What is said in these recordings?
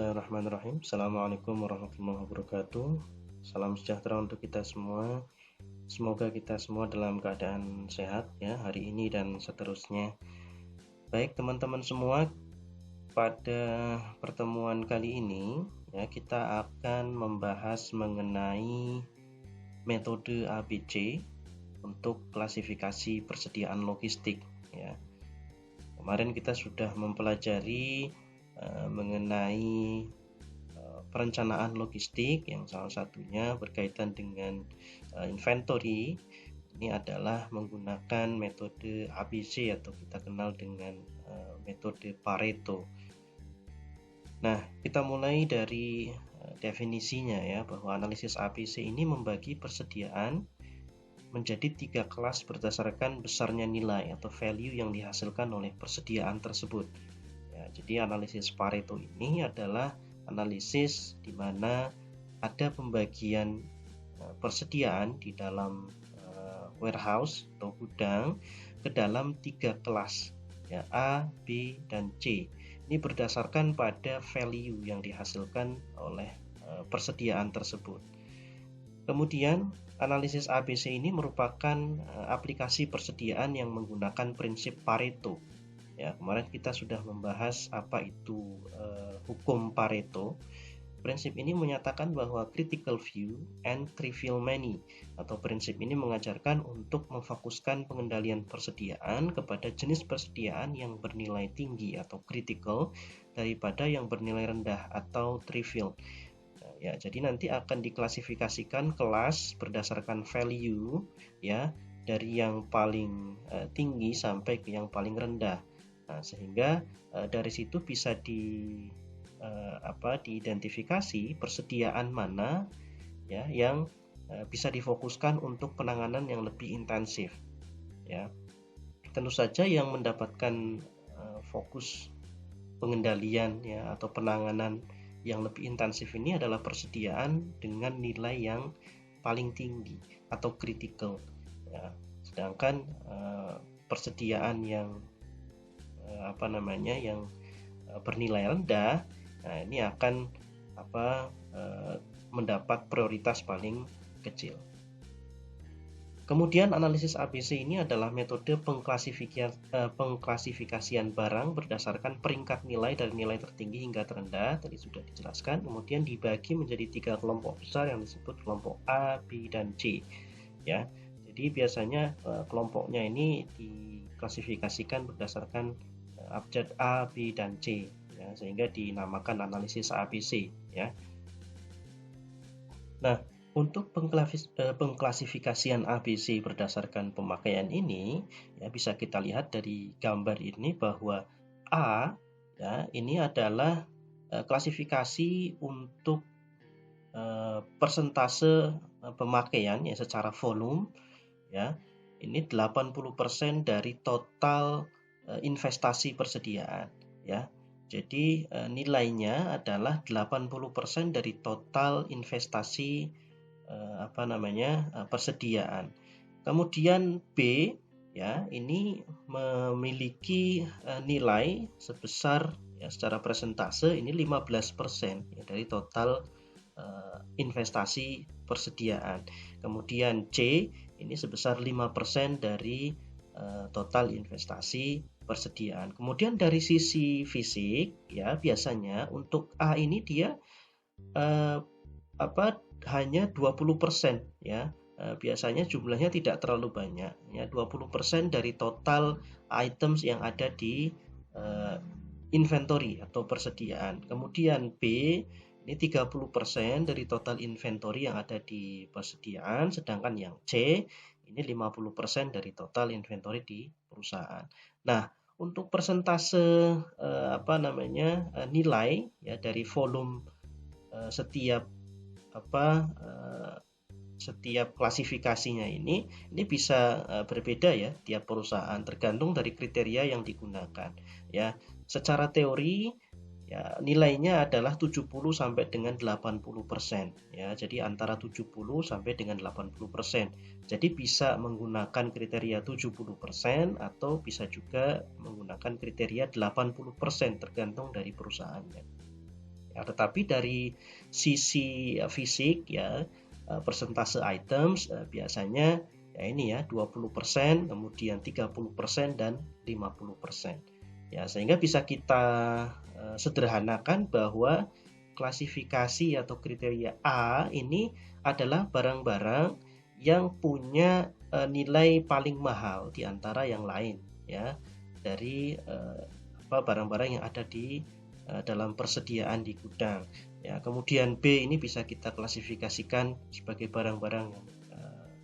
Bismillahirrahmanirrahim. Assalamualaikum warahmatullahi wabarakatuh. Salam sejahtera untuk kita semua. Semoga kita semua dalam keadaan sehat ya hari ini dan seterusnya. Baik teman-teman semua, pada pertemuan kali ini ya kita akan membahas mengenai metode ABC untuk klasifikasi persediaan logistik ya. Kemarin kita sudah mempelajari mengenai perencanaan logistik yang salah satunya berkaitan dengan inventory. Ini adalah menggunakan metode ABC atau kita kenal dengan metode Pareto. Nah, kita mulai dari definisinya ya, bahwa analisis ABC ini membagi persediaan menjadi 3 kelas berdasarkan besarnya nilai atau value yang dihasilkan oleh persediaan tersebut. Jadi analisis Pareto ini adalah analisis di mana ada pembagian persediaan di dalam warehouse atau gudang ke dalam 3 kelas ya, A, B, dan C. Ini berdasarkan pada value yang dihasilkan oleh persediaan tersebut. Kemudian analisis ABC ini merupakan aplikasi persediaan yang menggunakan prinsip Pareto. Ya, kemarin kita sudah membahas apa itu hukum Pareto. Prinsip ini menyatakan bahwa critical few and trivial many, atau prinsip ini mengajarkan untuk memfokuskan pengendalian persediaan kepada jenis persediaan yang bernilai tinggi atau critical daripada yang bernilai rendah atau trivial. Ya, jadi nanti akan diklasifikasikan kelas berdasarkan value ya, dari yang paling tinggi sampai ke yang paling rendah. Nah, sehingga dari situ bisa diidentifikasi persediaan mana ya yang bisa difokuskan untuk penanganan yang lebih intensif. Ya, tentu saja yang mendapatkan fokus pengendalian ya atau penanganan yang lebih intensif ini adalah persediaan dengan nilai yang paling tinggi atau critical. Ya, sedangkan persediaan yang yang bernilai rendah, nah ini akan mendapat prioritas paling kecil. Kemudian analisis ABC ini adalah metode pengklasifikasian barang berdasarkan peringkat nilai dari nilai tertinggi hingga terendah, tadi sudah dijelaskan. Kemudian dibagi menjadi 3 kelompok besar yang disebut kelompok A, B, dan C. Ya, jadi biasanya kelompoknya ini diklasifikasikan berdasarkan abjad A, B, dan C ya, sehingga dinamakan analisis ABC ya. Nah, untuk pengklasifikasian ABC berdasarkan pemakaian ini ya bisa kita lihat dari gambar ini bahwa A ya ini adalah klasifikasi untuk persentase pemakaian ya secara volume ya. Ini 80% dari total investasi persediaan ya. Jadi nilainya adalah 80% dari total investasi persediaan. Kemudian B ya ini memiliki nilai sebesar ya secara persentase ini 15% ya, dari total investasi persediaan. Kemudian C ini sebesar 5% dari total investasi persediaan. Kemudian dari sisi fisik ya biasanya untuk A ini dia hanya 20% ya. Biasanya jumlahnya tidak terlalu banyak ya, 20% dari total items yang ada di inventory atau persediaan. Kemudian B ini 30% dari total inventory yang ada di persediaan, sedangkan yang C ini 50% dari total inventory di perusahaan. Nah, untuk persentase nilai ya dari volume setiap klasifikasinya ini bisa berbeda ya tiap perusahaan tergantung dari kriteria yang digunakan ya. Secara teori ya nilainya adalah 70 sampai dengan 80% ya. Jadi antara 70 sampai dengan 80%. Jadi bisa menggunakan kriteria 70% atau bisa juga menggunakan kriteria 80% tergantung dari perusahaannya. Ya, tetapi dari sisi fisik ya, persentase items biasanya ya ini ya 20%, kemudian 30% dan 50%. Ya, sehingga bisa kita sederhanakan bahwa klasifikasi atau kriteria A ini adalah barang-barang yang punya nilai paling mahal di antara yang lain ya, dari barang-barang yang ada di dalam persediaan di gudang. Ya, kemudian B ini bisa kita klasifikasikan sebagai barang-barang yang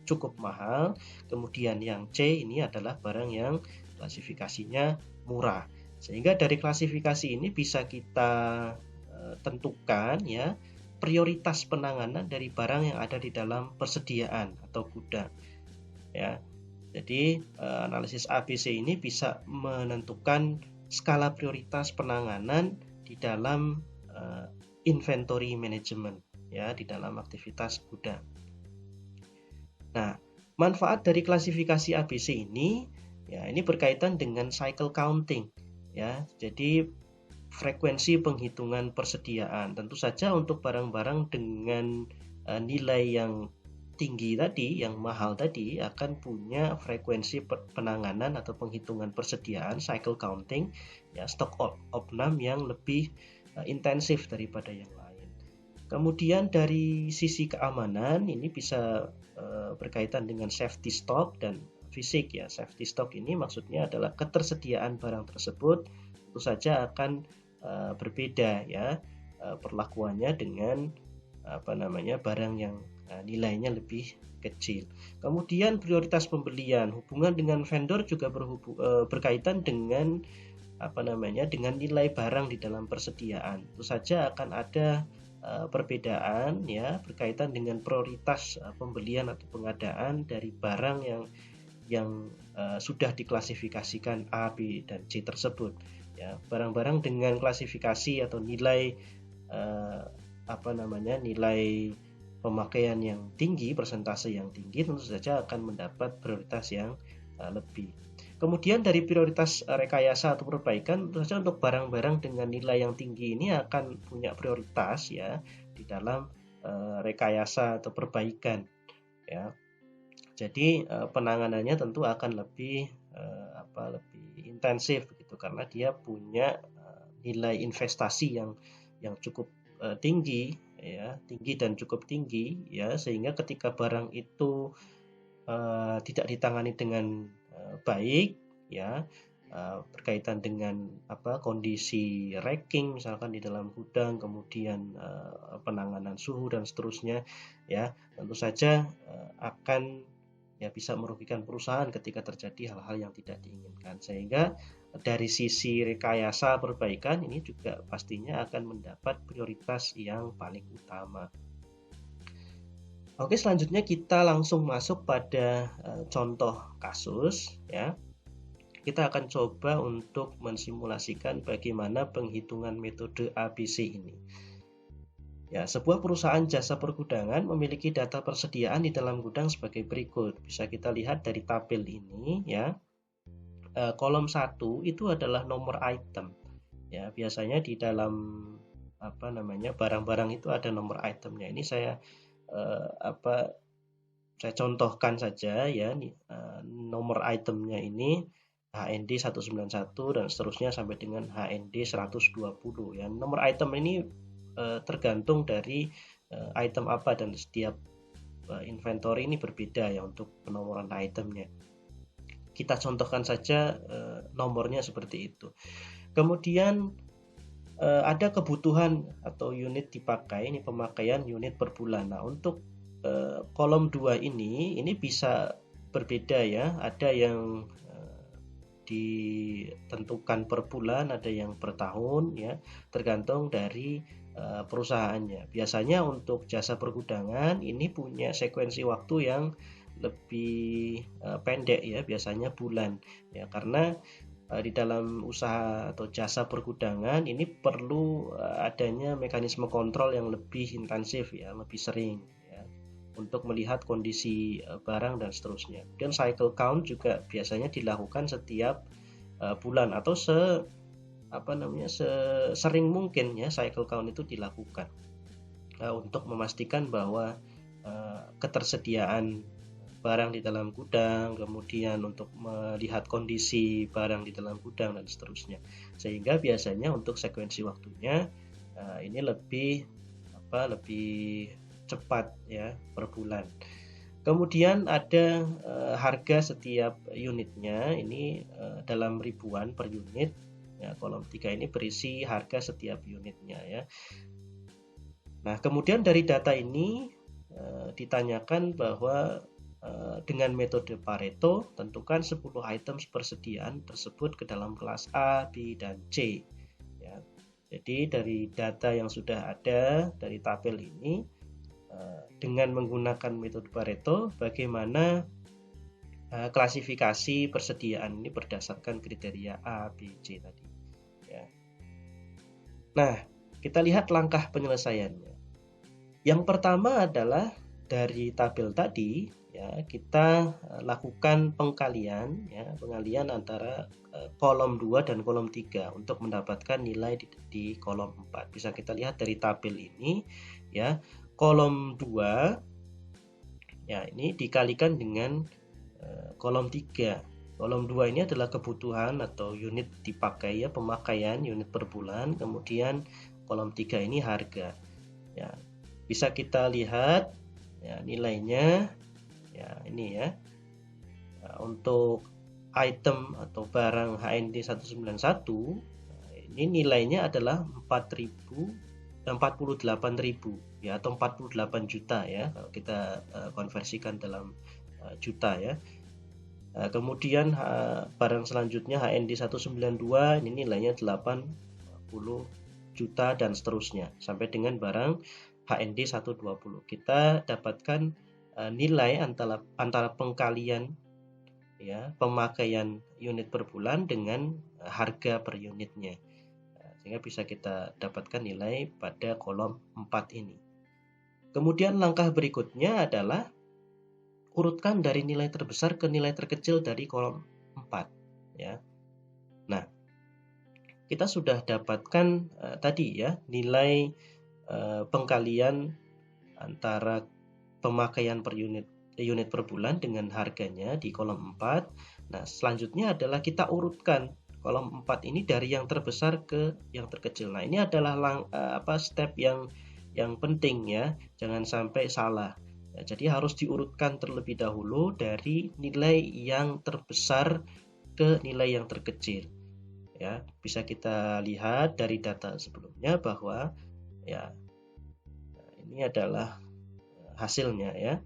cukup mahal. Kemudian yang C ini adalah barang yang klasifikasinya murah. Sehingga dari klasifikasi ini bisa kita tentukan ya prioritas penanganan dari barang yang ada di dalam persediaan atau gudang. Ya. Jadi analisis ABC ini bisa menentukan skala prioritas penanganan di dalam inventory management ya, di dalam aktivitas gudang. Nah, manfaat dari klasifikasi ABC ini ya, ini berkaitan dengan cycle counting ya. Jadi frekuensi penghitungan persediaan. Tentu saja untuk barang-barang dengan nilai yang tinggi tadi, yang mahal tadi, akan punya frekuensi penanganan atau penghitungan persediaan cycle counting ya, stok opnam yang lebih intensif daripada yang lain. Kemudian dari sisi keamanan ini bisa berkaitan dengan safety stock dan fisik ya. Safety stock ini maksudnya adalah ketersediaan barang tersebut tentu saja akan berbeda ya perlakuannya dengan barang yang nilainya lebih kecil. Kemudian prioritas pembelian, hubungan dengan vendor juga berkaitan dengan dengan nilai barang di dalam persediaan. Tentu saja akan ada perbedaan ya berkaitan dengan prioritas pembelian atau pengadaan dari barang yang sudah diklasifikasikan A, B, dan C tersebut. Ya, barang-barang dengan klasifikasi atau nilai nilai pemakaian yang tinggi, persentase yang tinggi, tentu saja akan mendapat prioritas yang lebih. Kemudian dari prioritas rekayasa atau perbaikan, tentu saja untuk barang-barang dengan nilai yang tinggi ini akan punya prioritas ya di dalam rekayasa atau perbaikan ya. Jadi penanganannya tentu akan lebih intensif begitu, karena dia punya nilai investasi yang cukup tinggi ya, tinggi dan cukup tinggi ya, sehingga ketika barang itu tidak ditangani dengan baik ya, berkaitan dengan kondisi racking misalkan di dalam gudang, kemudian penanganan suhu dan seterusnya ya, tentu saja akan ya bisa merugikan perusahaan ketika terjadi hal-hal yang tidak diinginkan. Sehingga dari sisi rekayasa perbaikan ini juga pastinya akan mendapat prioritas yang paling utama. Oke, selanjutnya kita langsung masuk pada contoh kasus ya. Kita akan coba untuk mensimulasikan bagaimana penghitungan metode ABC ini. Ya, sebuah perusahaan jasa pergudangan memiliki data persediaan di dalam gudang sebagai berikut. Bisa kita lihat dari tabel ini ya. Kolom 1 itu adalah nomor item. Ya, biasanya di dalam barang-barang itu ada nomor itemnya. Ini saya contohkan saja ya. Nomor itemnya ini HND 191 dan seterusnya sampai dengan HND 120 ya. Nomor item ini tergantung dari item apa, dan setiap inventory ini berbeda ya untuk penomoran itemnya. Kita contohkan saja nomornya seperti itu. Kemudian ada kebutuhan atau unit dipakai, ini pemakaian unit per bulan. Nah, untuk kolom 2 ini bisa berbeda ya. Ada yang ditentukan per bulan, ada yang per tahun ya, tergantung dari perusahaannya. Biasanya untuk jasa pergudangan ini punya sekuensi waktu yang lebih pendek ya, biasanya bulan ya, karena di dalam usaha atau jasa pergudangan ini perlu adanya mekanisme kontrol yang lebih intensif ya, lebih sering ya, untuk melihat kondisi barang dan seterusnya. Dan cycle count juga biasanya dilakukan setiap bulan atau sesering mungkin ya cycle count itu dilakukan untuk memastikan bahwa ketersediaan barang di dalam gudang, kemudian untuk melihat kondisi barang di dalam gudang dan seterusnya. Sehingga biasanya untuk sekuensi waktunya ini lebih cepat ya per bulan. Kemudian ada harga setiap unitnya, ini dalam ribuan per unit. Ya, kolom 3 ini berisi harga setiap unitnya ya. Nah, kemudian dari data ini ditanyakan bahwa dengan metode Pareto, tentukan 10 item persediaan tersebut ke dalam kelas A, B, dan C. Ya. Jadi dari data yang sudah ada dari tabel ini, dengan menggunakan metode Pareto, bagaimana klasifikasi persediaan ini berdasarkan kriteria A, B, C tadi. Ya. Nah, kita lihat langkah penyelesaiannya. Yang pertama adalah dari tabel tadi, ya, kita lakukan pengalian antara kolom 2 dan kolom 3 untuk mendapatkan nilai di kolom 4. Bisa kita lihat dari tabel ini ya, kolom 2 ya ini dikalikan dengan kolom 3. Kolom 2 ini adalah kebutuhan atau unit dipakai ya, pemakaian unit per bulan. Kemudian kolom 3 ini harga. Ya, bisa kita lihat ya nilainya ya ini ya. Nah, untuk item atau barang HND 191 ini nilainya adalah 48.000 ya, atau 48 juta ya kalau kita konversikan dalam juta ya. Kemudian barang selanjutnya HND 192 ini nilainya 80 juta dan seterusnya sampai dengan barang HND 120. Kita dapatkan nilai antara pengkalian ya, pemakaian unit per bulan dengan harga per unitnya. Sehingga bisa kita dapatkan nilai pada kolom 4 ini. Kemudian langkah berikutnya adalah urutkan dari nilai terbesar ke nilai terkecil dari kolom 4 ya. Nah, kita sudah dapatkan tadi ya nilai pengkalian antara pemakaian per unit per bulan dengan harganya di kolom 4. Nah, selanjutnya adalah kita urutkan kolom 4 ini dari yang terbesar ke yang terkecil. Nah, ini adalah step yang penting ya, jangan sampai salah. Ya, jadi harus diurutkan terlebih dahulu dari nilai yang terbesar ke nilai yang terkecil. Ya, bisa kita lihat dari data sebelumnya bahwa ya ini adalah hasilnya ya.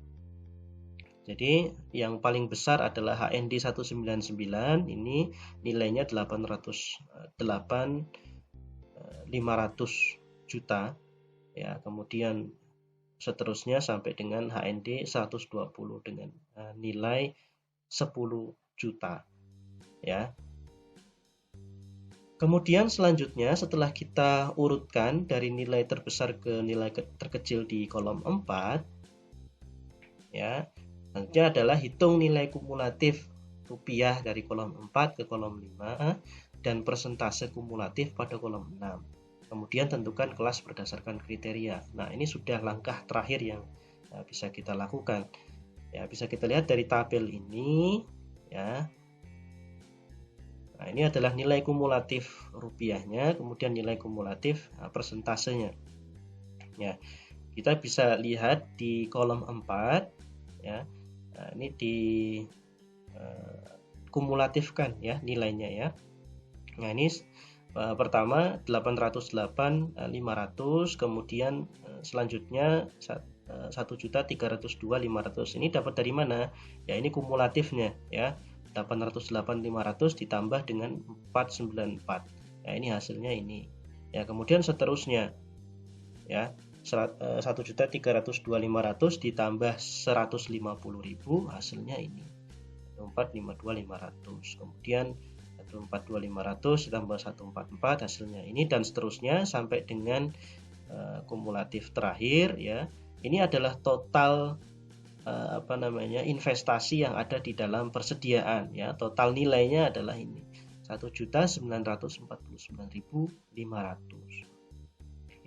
Jadi yang paling besar adalah HND 199, ini nilainya 500 juta ya. Kemudian seterusnya sampai dengan HND 120 dengan nilai 10 juta ya. Kemudian selanjutnya setelah kita urutkan dari nilai terbesar ke nilai terkecil di kolom 4 ya, selanjutnya adalah hitung nilai kumulatif rupiah dari kolom 4 ke kolom 5 dan persentase kumulatif pada kolom 6. Kemudian tentukan kelas berdasarkan kriteria. Nah, ini sudah langkah terakhir yang bisa kita lakukan. Ya, bisa kita lihat dari tabel ini ya. Nah, ini adalah nilai kumulatif rupiahnya, kemudian nilai kumulatif persentasenya. Ya, kita bisa lihat di kolom 4 ya. Nah, ini di kumulatifkan ya nilainya ya. Nah, ini pertama 808.500, kemudian selanjutnya 1.302.500. Ini dapat dari mana? Ya, ini kumulatifnya ya. 808.500 ditambah dengan 494. Ya, ini hasilnya ini. Ya, kemudian seterusnya ya 1.302.500 ditambah 150.000, hasilnya ini 452.500. Kemudian 142.500 ditambah 144, hasilnya ini, dan seterusnya sampai dengan kumulatif terakhir ya. Ini adalah total investasi yang ada di dalam persediaan ya. Total nilainya adalah ini 1.949.500.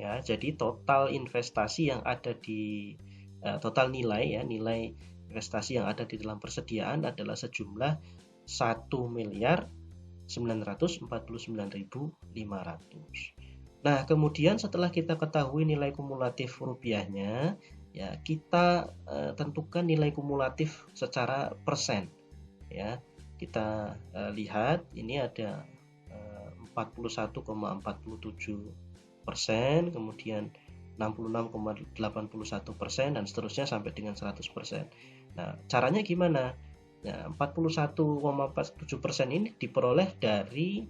Ya, jadi total investasi yang ada di total nilai ya, nilai investasi yang ada di dalam persediaan adalah sejumlah 1.949.500. Nah, kemudian setelah kita ketahui nilai kumulatif rupiahnya, ya kita tentukan nilai kumulatif secara persen. Ya, kita lihat ini ada 41,47%, kemudian 66,81% dan seterusnya sampai dengan 100%. Nah, caranya gimana? Nah, 41,47% ini diperoleh dari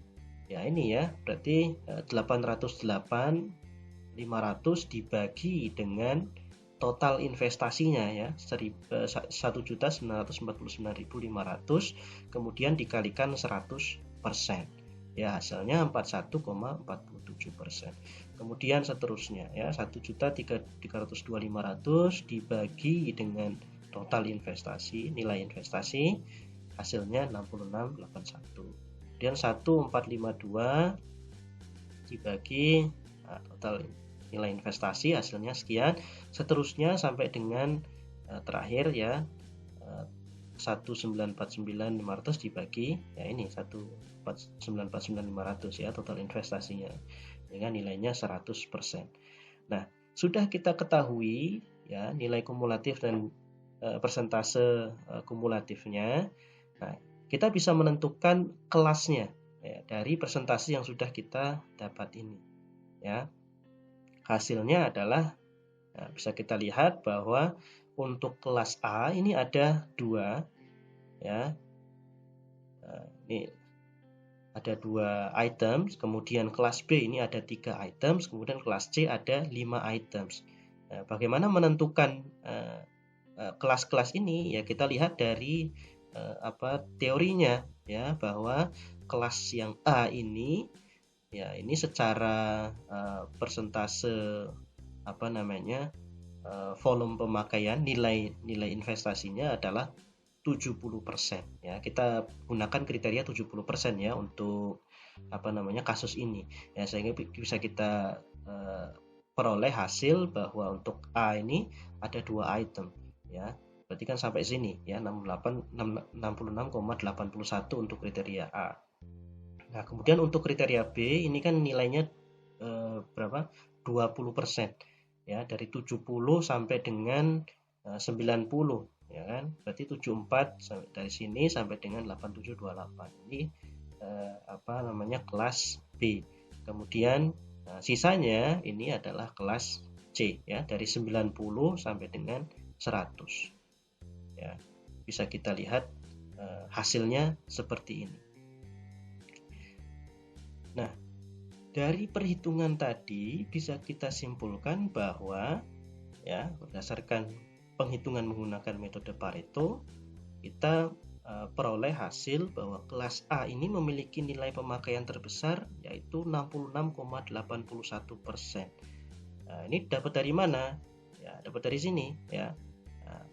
ya ini ya, berarti 808.500 dibagi dengan total investasinya ya, 1.949.500, kemudian dikalikan 100%. Ya, hasilnya 41,47%. Kemudian seterusnya ya, 1.302.500 dibagi dengan total investasi, nilai investasi, hasilnya 6681. Kemudian 1452 dibagi total nilai investasi, hasilnya sekian. Seterusnya sampai dengan terakhir ya, 1.949.500 dibagi ya ini 1.949.500 ya total investasinya dengan nilainya 100%. Nah, sudah kita ketahui ya nilai kumulatif dan persentase kumulatifnya. Nah, kita bisa menentukan kelasnya ya, dari persentase yang sudah kita dapat ini ya. Hasilnya adalah bisa kita lihat bahwa untuk kelas A ini ada 2 ya. Ini ada 2 items, kemudian kelas B ini ada 3 items, kemudian kelas C ada 5 items. Nah, bagaimana menentukan kelas-kelas ini ya, kita lihat dari teorinya ya, bahwa kelas yang A ini ya ini secara persentase volume pemakaian, nilai investasinya adalah 70% ya. Kita gunakan kriteria 70% ya untuk kasus ini ya, sehingga bisa kita peroleh hasil bahwa untuk A ini ada 2 item ya. Berarti kan sampai sini ya, 66,81 untuk kriteria A. Nah, kemudian untuk kriteria B ini kan nilainya berapa? 20% ya, dari 70 sampai dengan 90 ya kan, berarti 74 dari sini sampai dengan 8728 ini kelas B. Kemudian sisanya ini adalah kelas C ya, dari 90 sampai dengan 100 ya. Bisa kita lihat hasilnya seperti ini. Nah, dari perhitungan tadi bisa kita simpulkan bahwa ya, berdasarkan penghitungan menggunakan metode Pareto, kita peroleh hasil bahwa kelas A ini memiliki nilai pemakaian terbesar yaitu 66,81%. Nah, ini dapat dari mana? Ya, dapat dari sini ya.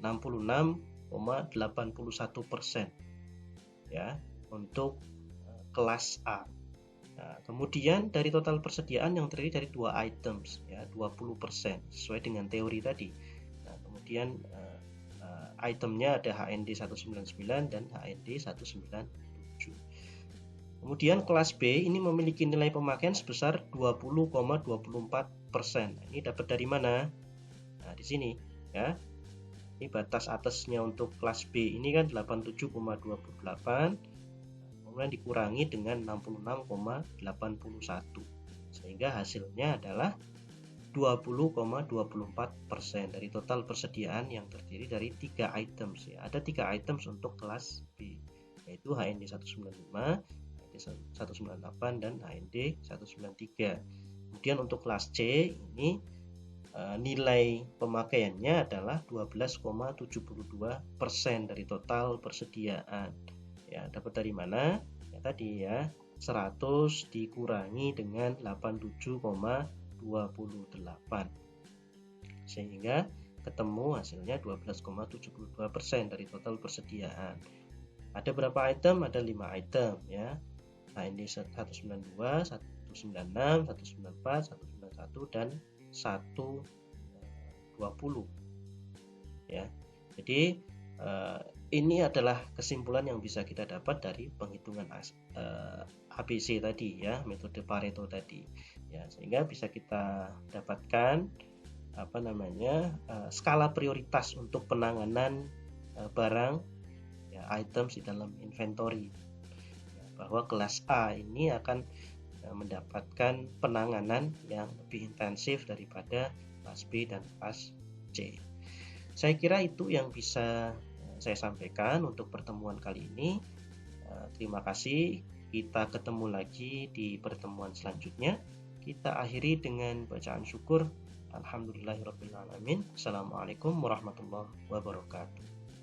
66,81% ya untuk kelas A. Nah, kemudian dari total persediaan yang terdiri dari 2 items ya, 20% sesuai dengan teori tadi. Nah, kemudian itemnya ada HND 199 dan HND 197. Kemudian kelas B ini memiliki nilai pemakaian sebesar 20,24%. Ini dapat dari mana? Nah, di sini ya. Ini batas atasnya untuk kelas B ini kan 87,28, kemudian dikurangi dengan 66,81, sehingga hasilnya adalah 20,24% dari total persediaan yang terdiri dari 3 items ya. Ada 3 items untuk kelas B, yaitu HND 195, HND 198 dan HND 193. Kemudian untuk kelas C ini nilai pemakaiannya adalah 12,72% dari total persediaan. Ya, dapat dari mana? Ya tadi ya, 100 dikurangi dengan 87,28, sehingga ketemu hasilnya 12,72% dari total persediaan. Ada berapa item? Ada 5 item ya. Nah, ini 192, 196, 194, 191 dan 120 ya. Jadi ini adalah kesimpulan yang bisa kita dapat dari penghitungan ABC tadi ya, metode Pareto tadi ya, sehingga bisa kita dapatkan skala prioritas untuk penanganan barang ya, items di dalam inventory ya, bahwa kelas A ini akan mendapatkan penanganan yang lebih intensif daripada kelas B dan kelas C. Saya kira itu yang bisa saya sampaikan untuk pertemuan kali ini. Terima kasih. Kita ketemu lagi di pertemuan selanjutnya. Kita akhiri dengan bacaan syukur. Alhamdulillahirabbil alamin. Assalamualaikum warahmatullahi wabarakatuh.